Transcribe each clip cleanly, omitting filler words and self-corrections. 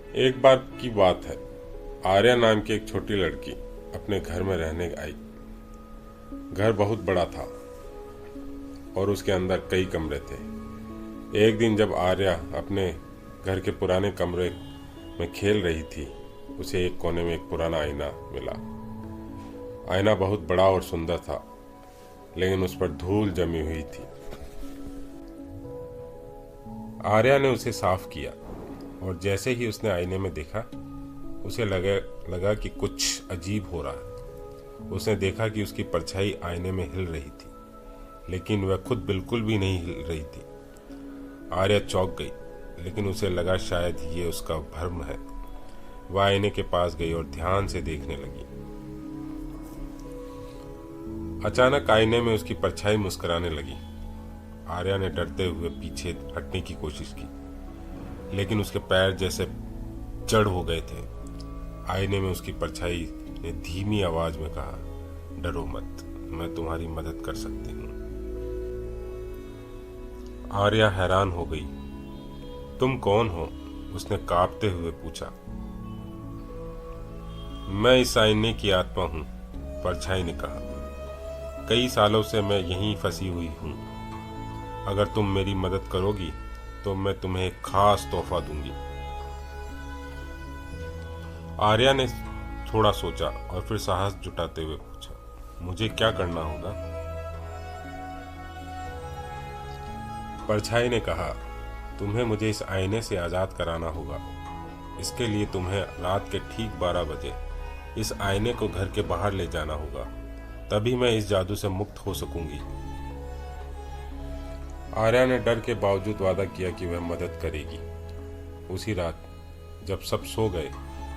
एक बार की बात है। आर्या नाम की एक छोटी लड़की अपने घर में रहने आई। घर बहुत बड़ा था और उसके अंदर कई कमरे थे। एक दिन जब आर्या अपने घर के पुराने कमरे में खेल रही थी, उसे एक कोने में एक पुराना आईना मिला। आईना बहुत बड़ा और सुंदर था, लेकिन उस पर धूल जमी हुई थी। आर्या ने उसे साफ किया और जैसे ही उसने आईने में देखा, उसे लगा कि कुछ अजीब हो रहा है। उसने देखा कि उसकी परछाई आईने में हिल रही थी, लेकिन वह खुद बिल्कुल भी नहीं हिल रही थी। आर्या चौंक गई, लेकिन उसे लगा शायद ये उसका भ्रम है। वह आईने के पास गई और ध्यान से देखने लगी। अचानक आईने में उसकी परछाई मुस्कुराने लगी। आर्या ने डरते हुए पीछे हटने की कोशिश की, लेकिन उसके पैर जैसे जड़ हो गए थे। आईने में उसकी परछाई ने धीमी आवाज में कहा, डरो मत, मैं तुम्हारी मदद कर सकती हूँ। आर्या हैरान हो गई। तुम कौन हो? उसने कांपते हुए पूछा। मैं इस आईने की आत्मा हूँ, परछाई ने कहा। कई सालों से मैं यहीं फंसी हुई हूँ। अगर तुम मेरी मदद करोगी तो मैं तुम्हें एक खास तोहफा दूंगी। आर्या ने थोड़ा सोचा और फिर साहस जुटाते हुए पूछा, मुझे क्या करना होगा? परछाई ने कहा, तुम्हें मुझे इस आईने से आजाद कराना होगा। इसके लिए तुम्हें रात के ठीक 12 बजे इस आईने को घर के बाहर ले जाना होगा, तभी मैं इस जादू से मुक्त हो सकूंगी। आर्या ने डर के बावजूद वादा किया कि वह मदद करेगी। उसी रात जब सब सो गए,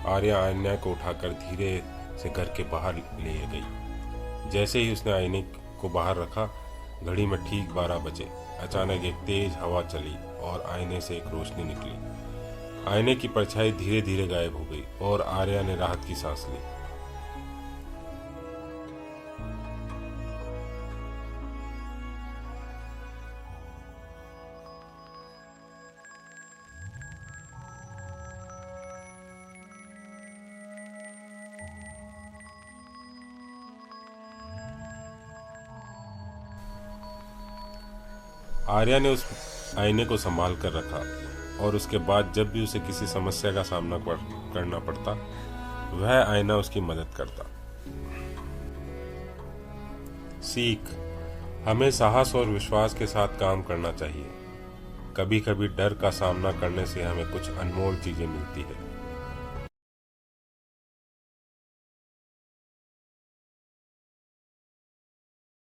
आर्या आईने को उठाकर धीरे से घर के बाहर ले गई। जैसे ही उसने आईने को बाहर रखा, घड़ी में ठीक 12 बजे अचानक एक तेज हवा चली और आईने से एक रोशनी निकली। आईने की परछाई धीरे धीरे गायब हो गई और आर्या ने राहत की सांस ली। आर्या ने उस आईने को संभाल कर रखा और उसके बाद जब भी उसे किसी समस्या का सामना करना पड़ता, वह आईना उसकी मदद करता। सीख: हमें साहस और विश्वास के साथ काम करना चाहिए। कभी कभी डर का सामना करने से हमें कुछ अनमोल चीजें मिलती है।